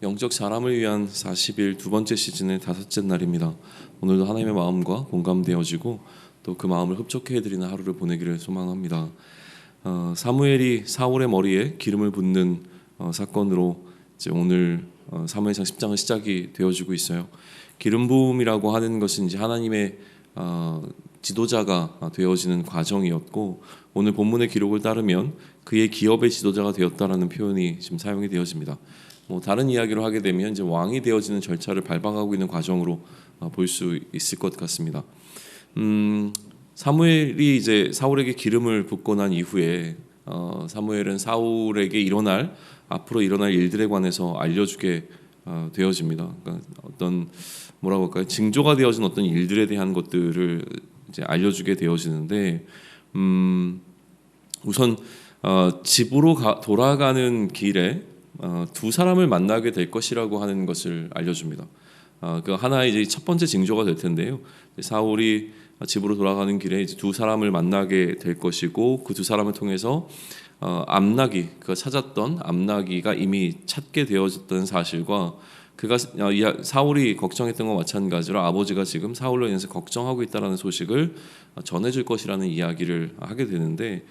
영적 자람을 위한 40일 두 번째 시즌의 다섯째 날입니다. 오늘도 하나님의 마음과 공감되어지고 또 그 마음을 흡족해 해드리는 하루를 보내기를 소망합니다. 사무엘이 사울의 머리에 기름을 붓는 사건으로 이제 오늘 사무엘상 10장은 시작이 되어지고 있어요. 기름 부음이라고 하는 것은 이제 하나님의 지도자가 되어지는 과정이었고, 오늘 본문의 기록을 따르면 그의 기업의 지도자가 되었다라는 표현이 지금 사용이 되어집니다. 다른 이야기로 하게 되면 이제 왕이 되어지는 절차를 밟아가고 있는 과정으로 볼 수 있을 것 같습니다. 사무엘이 이제 사울에게 기름을 붓고 난 이후에 사무엘은 사울에게 앞으로 일어날 일들에 관해서 알려주게 되어집니다. 그러니까 어떤 뭐라고 할까요? 징조가 되어진 어떤 일들에 대한 것들을 이제 알려주게 되어지는데, 우선 집으로 돌아가는 길에 두 사람을 만나게 될 것이라고 하는 것을 알려줍니다. 그 하나의 이제 첫 번째 징조가 될 텐데요. 사울이 집으로 돌아가는 길에 이제 두 사람을 만나게 될 것이고, 그 두 사람을 통해서 그가 찾았던 암나기가 이미 찾게 되어졌던 사실과 사울이 걱정했던 것과 마찬가지로 아버지가 지금 사울로 인해서 걱정하고 있다라는 소식을 전해줄 것이라는 이야기를 하게 되는데,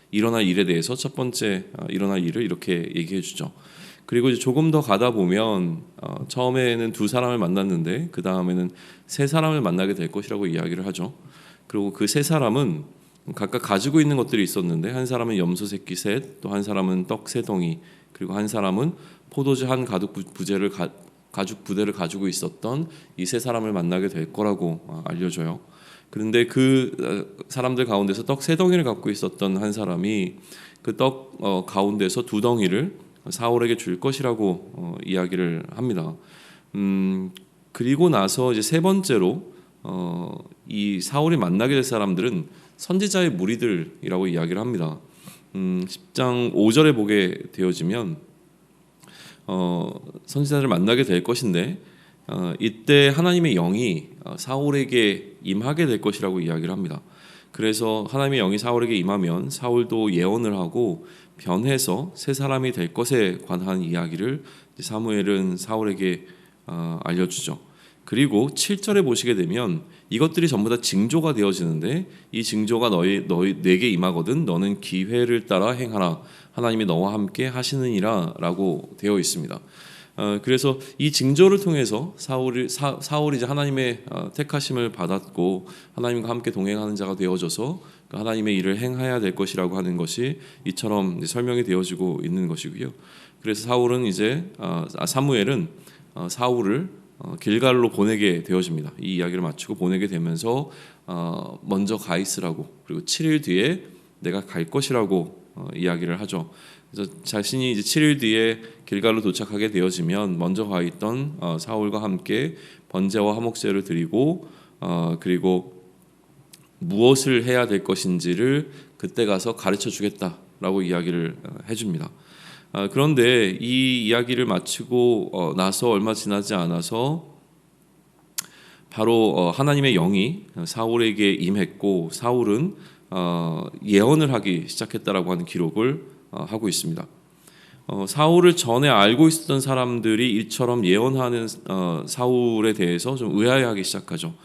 일어날 일에 대해서 첫 번째 일어날 일을 이렇게 얘기해 주죠. 그리고 이제 조금 더 가다 보면 처음에는 두 사람을 만났는데 그 다음에는 세 사람을 만나게 될 것이라고 이야기를 하죠. 그리고 그 세 사람은 각각 가지고 있는 것들이 있었는데, 한 사람은 염소 새끼 셋, 또 한 사람은 떡 세 덩이, 그리고 한 사람은 포도주 한 가죽 부대를 가지고 있었던 이 세 사람을 만나게 될 거라고 알려줘요. 그런데 그 사람들 가운데서 떡 세 덩이를 갖고 있었던 한 사람이 그 떡 가운데서 두 덩이를 사울에게 줄 것이라고 이야기를 합니다. 그리고 나서 이제 세 번째로 이 사울이 만나게 될 사람들은 선지자의 무리들이라고 이야기를 합니다. 10장 5절에 보게 되어지면 선지자를 만나게 될 것인데, 이때 하나님의 영이 사울에게 임하게 될 것이라고 이야기를 합니다. 그래서 하나님의 영이 사울에게 임하면 사울도 예언을 하고 변해서 세 사람이 될 것에 관한 이야기를 사무엘은 사울에게 알려주죠. 그리고 7절에 보시게 되면 이것들이 전부 다 징조가 되어지는데, 이 징조가 내게 임하거든 너는 기회를 따라 행하라, 하나님이 너와 함께 하시느니라 라고 되어 있습니다. 그래서 이 징조를 통해서 사울이 이제 하나님의 택하심을 받았고 하나님과 함께 동행하는 자가 되어져서 하나님의 일을 행해야 될 것이라고 하는 것이 이처럼 설명이 되어지고 있는 것이고요. 그래서 사무엘은 사울을 길갈로 보내게 되어집니다. 이 이야기를 마치고 보내게 되면서 먼저 가 있으라고, 그리고 7일 뒤에 내가 갈 것이라고 이야기를 하죠. 그래서 자신이 이제 7일 뒤에 길갈로 도착하게 되어지면 먼저 가 있던 사울과 함께 번제와 화목제를 드리고 그리고 무엇을 해야 될 것인지를 그때 가서 가르쳐 주겠다라고 이야기를 해줍니다. 그런데 이 이야기를 마치고 나서 얼마 지나지 않아서 바로 하나님의 영이 사울에게 임했고, 사울은 예언을 하기 시작했다라고 하는 기록을 하고 있습니다. 사울을 전에 알고 있었던 사람들이 이처럼 예언하는 사울에 대해서 좀 의아해하기 시작하죠.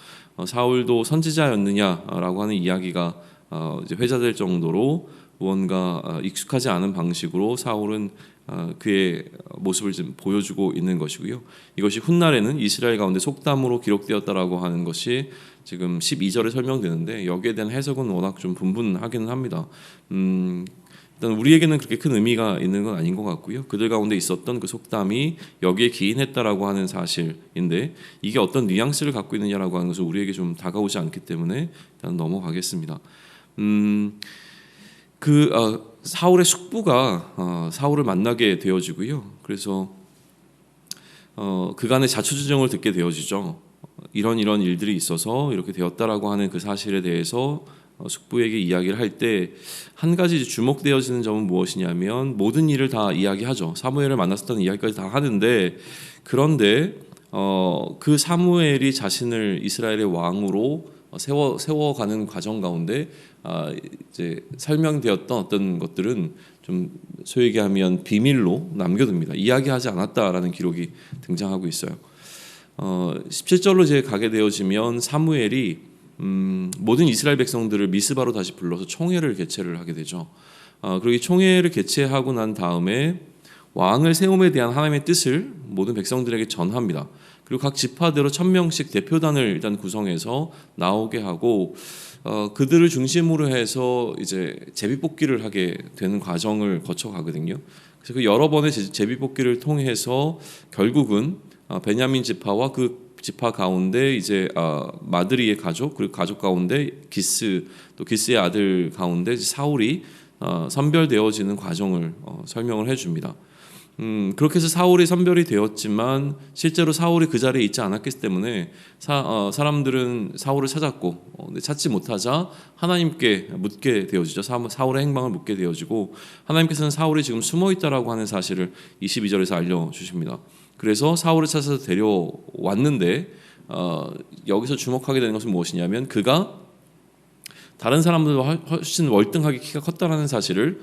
사울도 선지자였느냐라고 하는 이야기가 이제 회자될 정도로 무언가 익숙하지 않은 방식으로 사울은 그의 모습을 좀 보여주고 있는 것이고요. 이것이 훗날에는 이스라엘 가운데 속담으로 기록되었다라고 하는 것이 지금 12절에 설명되는데, 여기에 대한 해석은 워낙 좀 분분하기는 합니다. 일단 우리에게는 그렇게 큰 의미가 있는 건 아닌 것 같고요. 그들 가운데 있었던 그 속담이 여기에 기인했다라고 하는 사실인데, 이게 어떤 뉘앙스를 갖고 있느냐라고 하는 것은 우리에게 좀 다가오지 않기 때문에 일단 넘어가겠습니다. 사울의 숙부가 사울을 만나게 되어지고요. 그래서 그간의 자초지종을 듣게 되어지죠. 이런 일들이 있어서 이렇게 되었다라고 하는 그 사실에 대해서 숙부에게 이야기를 할 때 한 가지 주목되어지는 점은 무엇이냐면, 모든 일을 다 이야기하죠. 사무엘을 만났었던 이야기까지 다 하는데, 그런데 그 사무엘이 자신을 이스라엘의 왕으로 세워가는 과정 가운데 이제 설명되었던 어떤 것들은 좀 소위 얘기하면 비밀로 남겨둡니다. 이야기하지 않았다라는 기록이 등장하고 있어요. 17절로 이제 가게 되어지면 사무엘이 모든 이스라엘 백성들을 미스바로 다시 불러서 총회를 개최를 하게 되죠. 그리고 이 총회를 개최하고 난 다음에 왕을 세움에 대한 하나님의 뜻을 모든 백성들에게 전합니다. 그리고 각 지파대로 1000명씩 대표단을 일단 구성해서 나오게 하고 그들을 중심으로 해서 이제 제비뽑기를 하게 되는 과정을 거쳐가거든요. 그래서 그 여러 번의 제비뽑기를 통해서 결국은 베냐민 지파와 그 지파 가운데 이제 마드리의 가족 그리고 가족 가운데 기스 또 기스의 아들 가운데 사울이 선별되어지는 과정을 설명을 해줍니다. 그렇게 해서 사울이 선별이 되었지만 실제로 사울이 그 자리에 있지 않았기 때문에 사람들은 사울을 찾았고 근데 찾지 못하자 하나님께 묻게 되어지죠. 사울의 행방을 묻게 되어지고 하나님께서는 사울이 지금 숨어 있다라고 하는 사실을 22절에서 알려주십니다. 그래서 사울을 찾아서 데려왔는데 여기서 주목하게 되는 것은 무엇이냐면 그가 다른 사람들보다 훨씬 월등하게 키가 컸다라는 사실을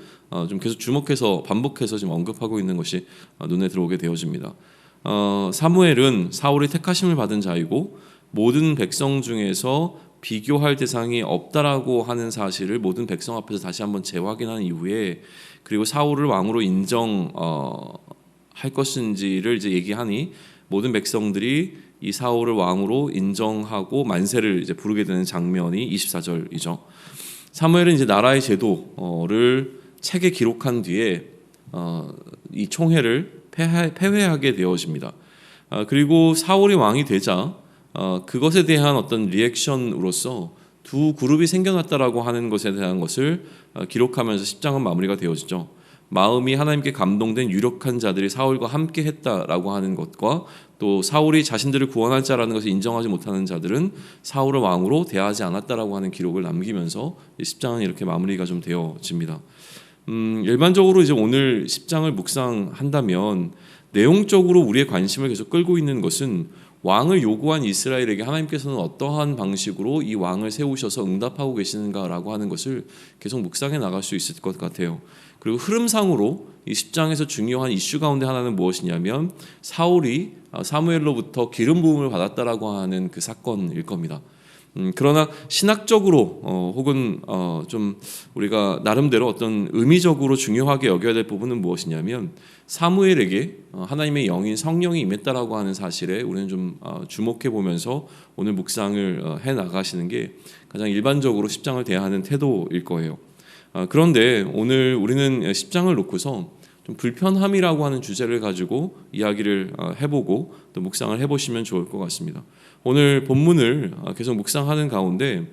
좀 계속 주목해서 반복해서 지금 언급하고 있는 것이 눈에 들어오게 되어집니다. 사무엘은 사울이 택하심을 받은 자이고 모든 백성 중에서 비교할 대상이 없다라고 하는 사실을 모든 백성 앞에서 다시 한번 재확인한 이후에 그리고 사울을 왕으로 인정할 것인지를 이제 얘기하니 모든 백성들이 이 사울을 왕으로 인정하고 만세를 이제 부르게 되는 장면이 24절이죠. 사무엘은 이제 나라의 제도를 책에 기록한 뒤에 이 총회를 폐회하게 되어집니다. 그리고 사울이 왕이 되자 그것에 대한 어떤 리액션으로서 두 그룹이 생겨났다라고 하는 것에 대한 것을 기록하면서 10장은 마무리가 되어지죠. 마음이 하나님께 감동된 유력한 자들이 사울과 함께 했다라고 하는 것과 또 사울이 자신들을 구원할 자라는 것을 인정하지 못하는 자들은 사울을 왕으로 대하지 않았다라고 하는 기록을 남기면서 10장은 이렇게 마무리가 좀 되어집니다. 일반적으로 이제 오늘 10장을 묵상한다면 내용적으로 우리의 관심을 계속 끌고 있는 것은 왕을 요구한 이스라엘에게 하나님께서는 어떠한 방식으로 이 왕을 세우셔서 응답하고 계시는가라고 하는 것을 계속 묵상해 나갈 수 있을 것 같아요. 그리고 흐름상으로 이 10장에서 중요한 이슈 가운데 하나는 무엇이냐면 사울이 사무엘로부터 기름 부음을 받았다라고 하는 그 사건일 겁니다. 그러나 신학적으로 혹은 좀 우리가 나름대로 어떤 의미적으로 중요하게 여겨야 될 부분은 무엇이냐면 사무엘에게 하나님의 영인 성령이 임했다라고 하는 사실에 우리는 좀 주목해 보면서 오늘 묵상을 해 나가시는 게 가장 일반적으로 10장을 대하는 태도일 거예요. 그런데 오늘 우리는 10장을 놓고서 좀 불편함이라고 하는 주제를 가지고 이야기를 해보고 또 묵상을 해보시면 좋을 것 같습니다. 오늘 본문을 계속 묵상하는 가운데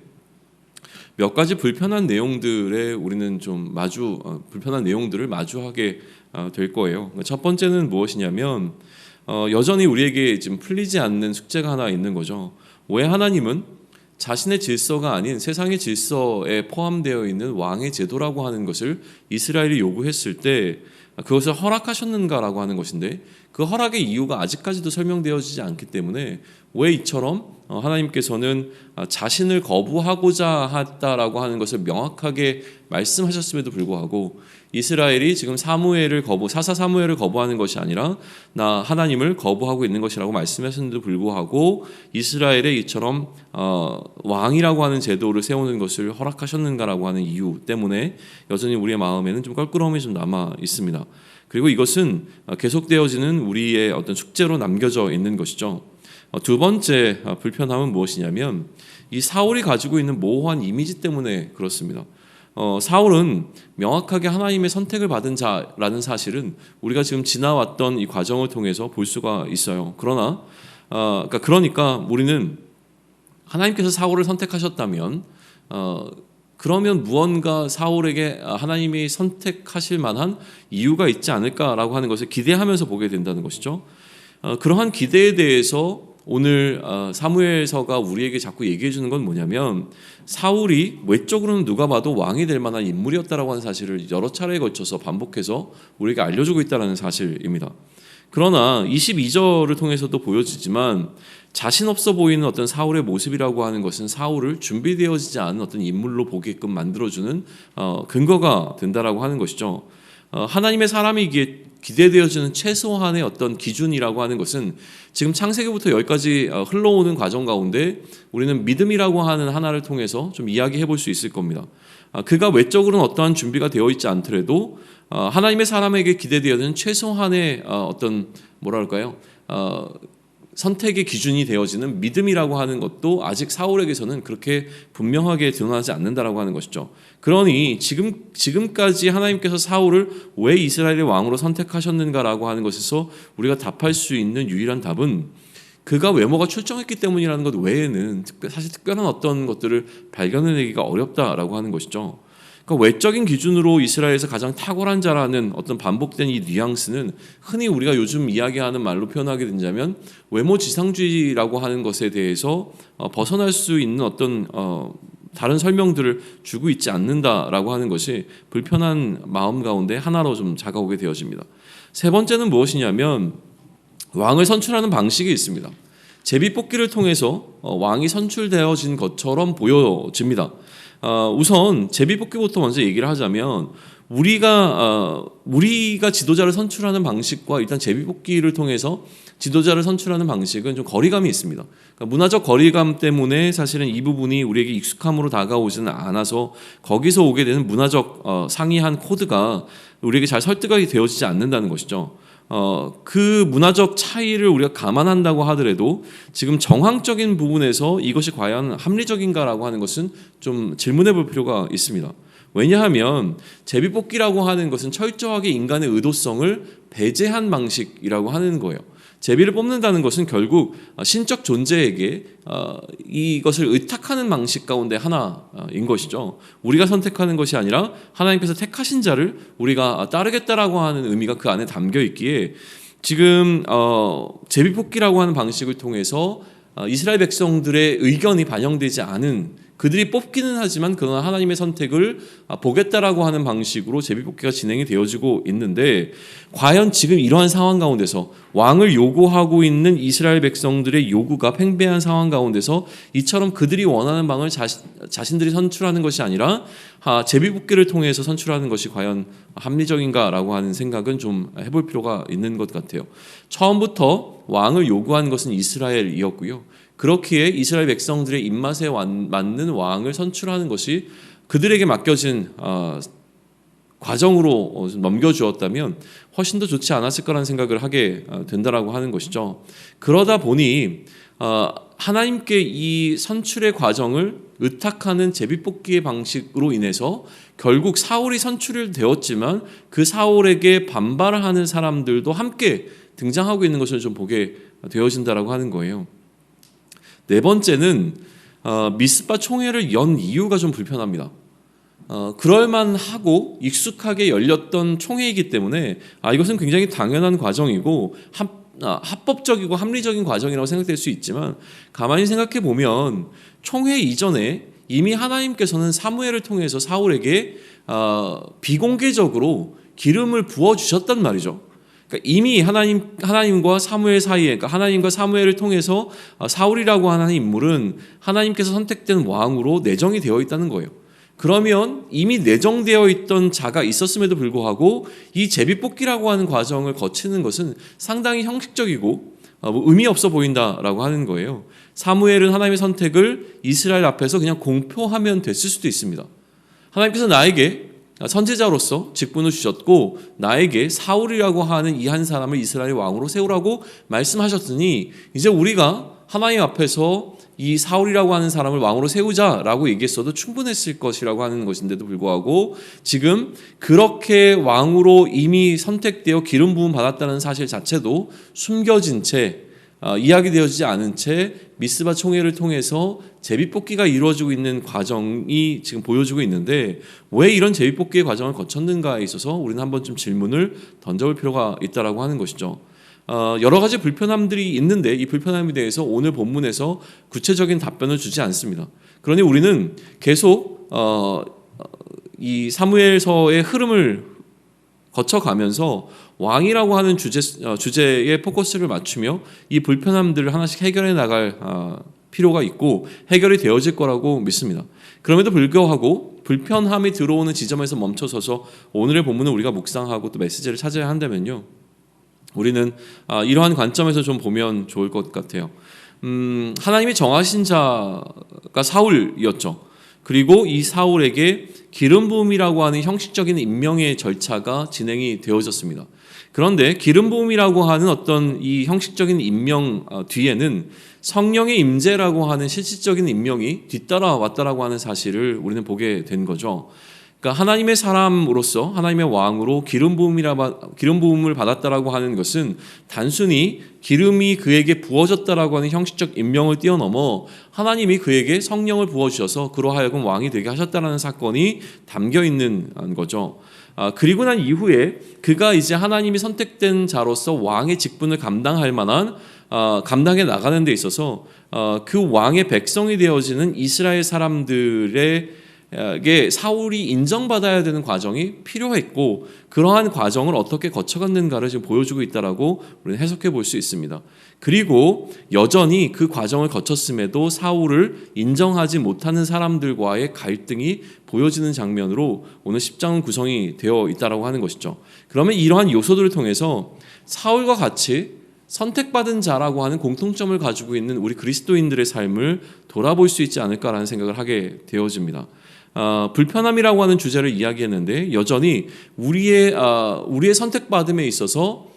몇 가지 불편한 내용들에 우리는 좀 불편한 내용들을 마주하게 될 거예요. 첫 번째는 무엇이냐면 여전히 우리에게 지금 풀리지 않는 숙제가 하나 있는 거죠. 왜 하나님은 자신의 질서가 아닌 세상의 질서에 포함되어 있는 왕의 제도라고 하는 것을 이스라엘이 요구했을 때 그것을 허락하셨는가라고 하는 것인데 그 허락의 이유가 아직까지도 설명되어지지 않기 때문에 왜 이처럼 하나님께서는 자신을 거부하고자 했다라고 하는 것을 명확하게 말씀하셨음에도 불구하고 이스라엘이 지금 사사 사무엘을 거부하는 것이 아니라 나 하나님을 거부하고 있는 것이라고 말씀하셨는데도 불구하고 이스라엘에 이처럼 왕이라고 하는 제도를 세우는 것을 허락하셨는가라고 하는 이유 때문에 여전히 우리의 마음에는 좀 껄끄러움이 좀 남아 있습니다. 그리고 이것은 계속되어지는 우리의 어떤 숙제로 남겨져 있는 것이죠. 두 번째 불편함은 무엇이냐면 이 사울이 가지고 있는 모호한 이미지 때문에 그렇습니다. 사울은 명확하게 하나님의 선택을 받은 자라는 사실은 우리가 지금 지나왔던 이 과정을 통해서 볼 수가 있어요. 그러니까 우리는 하나님께서 사울을 선택하셨다면 그러면 무언가 사울에게 하나님이 선택하실 만한 이유가 있지 않을까라고 하는 것을 기대하면서 보게 된다는 것이죠. 그러한 기대에 대해서 오늘 사무엘서가 우리에게 자꾸 얘기해 주는 건 뭐냐면 사울이 외적으로는 누가 봐도 왕이 될 만한 인물이었다라고 하는 사실을 여러 차례에 걸쳐서 반복해서 우리에게 알려주고 있다는 사실입니다. 그러나 22절을 통해서도 보여지지만 자신 없어 보이는 어떤 사울의 모습이라고 하는 것은 사울을 준비되어지지 않은 어떤 인물로 보게끔 만들어주는 근거가 된다라고 하는 것이죠. 하나님의 사람이기에 기대되어지는 최소한의 어떤 기준이라고 하는 것은 지금 창세기부터 여기까지 흘러오는 과정 가운데 우리는 믿음이라고 하는 하나를 통해서 좀 이야기해 볼 수 있을 겁니다. 그가 외적으로는 어떠한 준비가 되어 있지 않더라도 하나님의 사람에게 기대되어지는 최소한의 어떤 뭐랄까요? 선택의 기준이 되어지는 믿음이라고 하는 것도 아직 사울에게서는 그렇게 분명하게 드러나지 않는다라고 하는 것이죠. 그러니 지금까지 하나님께서 사울을 왜 이스라엘의 왕으로 선택하셨는가라고 하는 것에서 우리가 답할 수 있는 유일한 답은 그가 외모가 출중했기 때문이라는 것 외에는 사실 특별한 어떤 것들을 발견해내기가 어렵다라고 하는 것이죠. 그러니까 외적인 기준으로 이스라엘에서 가장 탁월한 자라는 어떤 반복된 이 뉘앙스는 흔히 우리가 요즘 이야기하는 말로 표현하게 된다면 외모 지상주의라고 하는 것에 대해서 벗어날 수 있는 어떤 다른 설명들을 주고 있지 않는다라고 하는 것이 불편한 마음 가운데 하나로 좀 다가오게 되어집니다. 세 번째는 무엇이냐면 왕을 선출하는 방식이 있습니다. 제비뽑기를 통해서 왕이 선출되어진 것처럼 보여집니다. 우선 제비뽑기부터 먼저 얘기를 하자면 우리가 지도자를 선출하는 방식과 일단 제비뽑기를 통해서 지도자를 선출하는 방식은 좀 거리감이 있습니다. 그러니까 문화적 거리감 때문에 사실은 이 부분이 우리에게 익숙함으로 다가오지는 않아서 거기서 오게 되는 문화적 상이한 코드가 우리에게 잘 설득이 되어지지 않는다는 것이죠. 그 문화적 차이를 우리가 감안한다고 하더라도 지금 정황적인 부분에서 이것이 과연 합리적인가라고 하는 것은 좀 질문해 볼 필요가 있습니다. 왜냐하면 제비뽑기라고 하는 것은 철저하게 인간의 의도성을 배제한 방식이라고 하는 거예요. 제비를 뽑는다는 것은 결국 신적 존재에게 이것을 의탁하는 방식 가운데 하나인 것이죠. 우리가 선택하는 것이 아니라 하나님께서 택하신 자를 우리가 따르겠다라고 하는 의미가 그 안에 담겨 있기에 지금 제비뽑기라고 하는 방식을 통해서 이스라엘 백성들의 의견이 반영되지 않은 그들이 뽑기는 하지만 그러나 하나님의 선택을 보겠다라고 하는 방식으로 제비뽑기가 진행이 되어지고 있는데 과연 지금 이러한 상황 가운데서 왕을 요구하고 있는 이스라엘 백성들의 요구가 팽배한 상황 가운데서 이처럼 그들이 원하는 왕을 자신들이 선출하는 것이 아니라 제비뽑기를 통해서 선출하는 것이 과연 합리적인가라고 하는 생각은 좀 해볼 필요가 있는 것 같아요. 처음부터 왕을 요구한 것은 이스라엘이었고요. 그렇기에 이스라엘 백성들의 입맛에 맞는 왕을 선출하는 것이 그들에게 맡겨진 과정으로 넘겨주었다면 훨씬 더 좋지 않았을 거라는 생각을 하게 된다라고 하는 것이죠. 그러다 보니 하나님께 이 선출의 과정을 의탁하는 제비뽑기의 방식으로 인해서 결국 사울이 선출이 되었지만 그 사울에게 반발하는 사람들도 함께 등장하고 있는 것을 좀 보게 되어진다라고 하는 거예요. 네 번째는 미스바 총회를 연 이유가 좀 불편합니다. 그럴만하고 익숙하게 열렸던 총회이기 때문에 이것은 굉장히 당연한 과정이고 합법적이고 합리적인 과정이라고 생각될 수 있지만 가만히 생각해 보면 총회 이전에 이미 하나님께서는 사무엘을 통해서 사울에게 비공개적으로 기름을 부어 주셨단 말이죠. 그러니까 이미 하나님과 사무엘 사이에, 그러니까 하나님과 사무엘을 통해서 사울이라고 하는 인물은 하나님께서 선택된 왕으로 내정이 되어 있다는 거예요. 그러면 이미 내정되어 있던 자가 있었음에도 불구하고 이 제비뽑기라고 하는 과정을 거치는 것은 상당히 형식적이고 의미 없어 보인다라고 하는 거예요. 사무엘은 하나님의 선택을 이스라엘 앞에서 그냥 공표하면 됐을 수도 있습니다. 하나님께서 나에게 선지자로서 직분을 주셨고 나에게 사울이라고 하는 이 한 사람을 이스라엘 왕으로 세우라고 말씀하셨으니 이제 우리가 하나님 앞에서 이 사울이라고 하는 사람을 왕으로 세우자라고 얘기했어도 충분했을 것이라고 하는 것인데도 불구하고 지금 그렇게 왕으로 이미 선택되어 기름 부음 받았다는 사실 자체도 숨겨진 채 이야기되어지지 않은 채 미스바 총회를 통해서 제비뽑기가 이루어지고 있는 과정이 지금 보여지고 있는데 왜 이런 제비뽑기의 과정을 거쳤는가에 있어서 우리는 한번 좀 질문을 던져볼 필요가 있다라고 하는 것이죠. 여러 가지 불편함들이 있는데 이 불편함에 대해서 오늘 본문에서 구체적인 답변을 주지 않습니다. 그러니 우리는 계속 이 사무엘서의 흐름을 거쳐가면서 왕이라고 하는 주제에 포커스를 맞추며 이 불편함들을 하나씩 해결해 나갈 필요가 있고 해결이 되어질 거라고 믿습니다. 그럼에도 불구하고 불편함이 들어오는 지점에서 멈춰서서 오늘의 본문을 우리가 묵상하고 또 메시지를 찾아야 한다면요, 우리는 이러한 관점에서 좀 보면 좋을 것 같아요. 하나님이 정하신 자가 사울이었죠. 그리고 이 사울에게 기름 부음이라고 하는 형식적인 임명의 절차가 진행이 되어졌습니다. 그런데 기름 부음이라고 하는 어떤 이 형식적인 임명 뒤에는 성령의 임재라고 하는 실질적인 임명이 뒤따라왔다라고 하는 사실을 우리는 보게 된 거죠. 그러니까 하나님의 사람으로서 하나님의 왕으로 기름 부음을 받았다라고 하는 것은 단순히 기름이 그에게 부어졌다라고 하는 형식적 임명을 뛰어넘어 하나님이 그에게 성령을 부어주셔서 그로 하여금 왕이 되게 하셨다라는 사건이 담겨 있는 거죠. 그리고 난 이후에 그가 이제 하나님이 선택된 자로서 왕의 직분을 감당할 만한 감당해 나가는 데 있어서 그 왕의 백성이 되어지는 이스라엘 사람들에게 사울이 인정받아야 되는 과정이 필요했고, 그러한 과정을 어떻게 거쳐갔는가를 지금 보여주고 있다라고 우리는 해석해 볼 수 있습니다. 그리고 여전히 그 과정을 거쳤음에도 사울을 인정하지 못하는 사람들과의 갈등이 보여지는 장면으로 오늘 10장은 구성이 되어 있다라고 하는 것이죠. 그러면 이러한 요소들을 통해서 사울과 같이 선택받은 자라고 하는 공통점을 가지고 있는 우리 그리스도인들의 삶을 돌아볼 수 있지 않을까라는 생각을 하게 되어집니다. 불편함이라고 하는 주제를 이야기했는데 여전히 우리의 선택받음에 있어서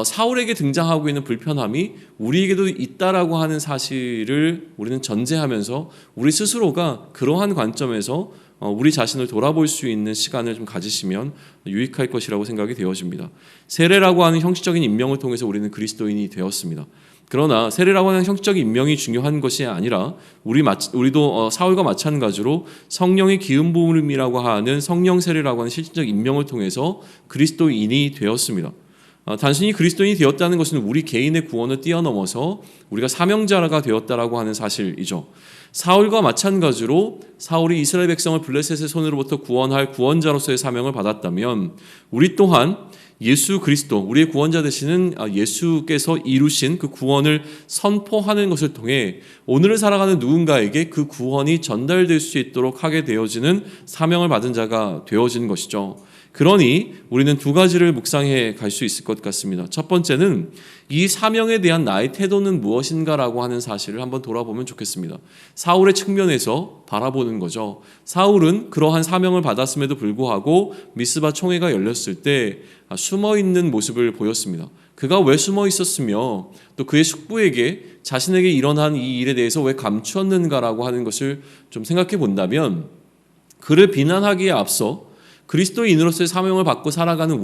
사울에게 등장하고 있는 불편함이 우리에게도 있다라고 하는 사실을 우리는 전제하면서 우리 스스로가 그러한 관점에서 우리 자신을 돌아볼 수 있는 시간을 좀 가지시면 유익할 것이라고 생각이 되어집니다. 세례라고 하는 형식적인 임명을 통해서 우리는 그리스도인이 되었습니다. 그러나 세례라고 하는 형식적인 임명이 중요한 것이 아니라 우리도 사울과 마찬가지로 성령의 기름 부음이라고 하는 성령 세례라고 하는 실질적 임명을 통해서 그리스도인이 되었습니다. 단순히 그리스도인이 되었다는 것은 우리 개인의 구원을 뛰어넘어서 우리가 사명자가 되었다라고 하는 사실이죠. 사울과 마찬가지로 사울이 이스라엘 백성을 블레셋의 손으로부터 구원할 구원자로서의 사명을 받았다면 우리 또한 예수 그리스도, 우리의 구원자 되시는 예수께서 이루신 그 구원을 선포하는 것을 통해 오늘을 살아가는 누군가에게 그 구원이 전달될 수 있도록 하게 되어지는 사명을 받은 자가 되어진 것이죠. 그러니 우리는 두 가지를 묵상해 갈 수 있을 것 같습니다. 첫 번째는 이 사명에 대한 나의 태도는 무엇인가라고 하는 사실을 한번 돌아보면 좋겠습니다. 사울의 측면에서 바라보는 거죠. 사울은 그러한 사명을 받았음에도 불구하고 미스바 총회가 열렸을 때 숨어있는 모습을 보였습니다. 그가 왜 숨어 있었으며 또 그의 숙부에게 자신에게 일어난 이 일에 대해서 왜 감추었는가라고 하는 것을 좀 생각해 본다면, 그를 비난하기에 앞서 그리스도인으로서의 사명을 받고 살아가는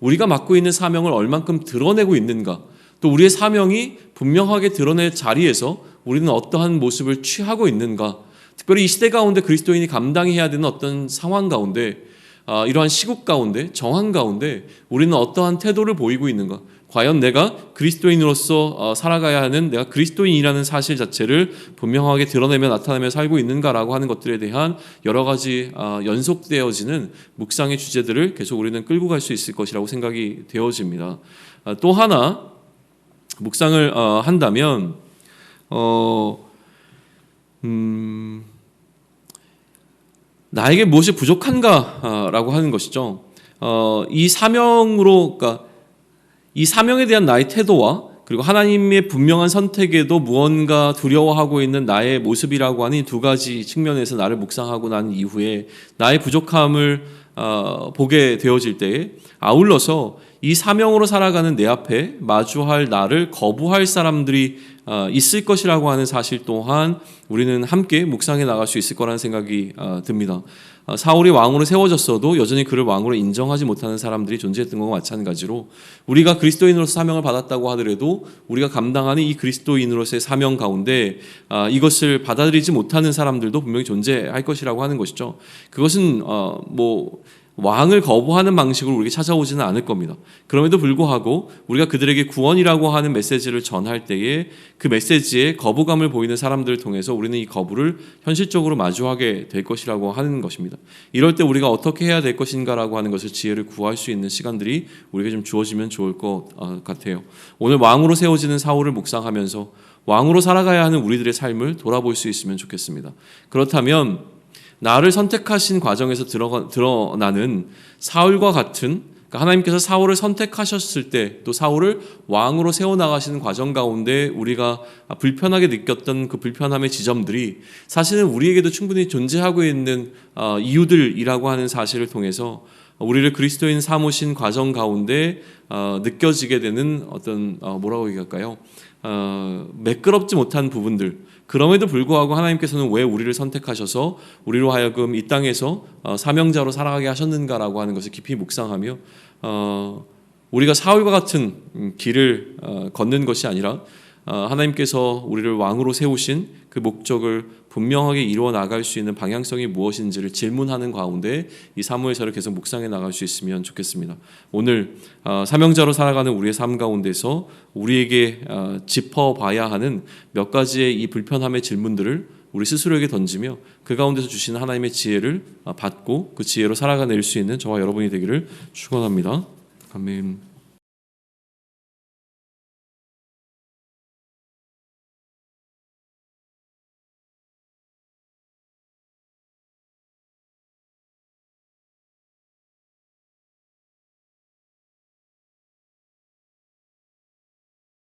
우리가 맡고 있는 사명을 얼만큼 드러내고 있는가, 또 우리의 사명이 분명하게 드러낼 자리에서 우리는 어떠한 모습을 취하고 있는가, 특별히 이 시대 가운데 그리스도인이 감당해야 되는 어떤 상황 가운데, 이러한 시국 가운데, 정황 가운데 우리는 어떠한 태도를 보이고 있는가, 과연 내가 그리스도인으로서 살아가야 하는, 내가 그리스도인이라는 사실 자체를 분명하게 드러내며 나타내며 살고 있는가라고 하는 것들에 대한 여러 가지 연속되어지는 묵상의 주제들을 계속 우리는 끌고 갈 수 있을 것이라고 생각이 되어집니다. 또 하나 묵상을 한다면 나에게 무엇이 부족한가라고 하는 것이죠. 이 사명으로, 그러니까 이 사명에 대한 나의 태도와 그리고 하나님의 분명한 선택에도 무언가 두려워하고 있는 나의 모습이라고 하는 두 가지 측면에서 나를 묵상하고 난 이후에 나의 부족함을 보게 되어질 때에 아울러서 이 사명으로 살아가는 내 앞에 마주할 나를 거부할 사람들이 있을 것이라고 하는 사실 또한 우리는 함께 묵상해 나갈 수 있을 거라는 생각이 듭니다. 사울이 왕으로 세워졌어도 여전히 그를 왕으로 인정하지 못하는 사람들이 존재했던 것과 마찬가지로 우리가 그리스도인으로서 사명을 받았다고 하더라도 우리가 감당하는 이 그리스도인으로서의 사명 가운데 이것을 받아들이지 못하는 사람들도 분명히 존재할 것이라고 하는 것이죠. 그것은 왕을 거부하는 방식으로 우리에게 찾아오지는 않을 겁니다. 그럼에도 불구하고 우리가 그들에게 구원이라고 하는 메시지를 전할 때에 그 메시지에 거부감을 보이는 사람들을 통해서 우리는 이 거부를 현실적으로 마주하게 될 것이라고 하는 것입니다. 이럴 때 우리가 어떻게 해야 될 것인가라고 하는 것을 지혜를 구할 수 있는 시간들이 우리에게 좀 주어지면 좋을 것 같아요. 오늘 왕으로 세워지는 사울을 묵상하면서 왕으로 살아가야 하는 우리들의 삶을 돌아볼 수 있으면 좋겠습니다. 그렇다면 나를 선택하신 과정에서 드러나는 사울과 같은, 그러니까 하나님께서 사울을 선택하셨을 때 또 사울을 왕으로 세워나가시는 과정 가운데 우리가 불편하게 느꼈던 그 불편함의 지점들이 사실은 우리에게도 충분히 존재하고 있는 이유들이라고 하는 사실을 통해서 우리를 그리스도인 삼으신 과정 가운데 느껴지게 되는 어떤 뭐라고 얘기할까요? 매끄럽지 못한 부분들, 그럼에도 불구하고 하나님께서는 왜 우리를 선택하셔서 우리로 하여금 이 땅에서 사명자로 살아가게 하셨는가라고 하는 것을 깊이 묵상하며 우리가 사울과 같은 길을 걷는 것이 아니라 하나님께서 우리를 왕으로 세우신 그 목적을 분명하게 이루어 나갈 수 있는 방향성이 무엇인지를 질문하는 가운데 이 사무엘서를 계속 묵상해 나갈 수 있으면 좋겠습니다. 오늘 사명자로 살아가는 우리의 삶 가운데서 우리에게 짚어봐야 하는 몇 가지의 이 불편함의 질문들을 우리 스스로에게 던지며 그 가운데서 주시는 하나님의 지혜를 받고 그 지혜로 살아가낼 수 있는 저와 여러분이 되기를 축원합니다. 아멘.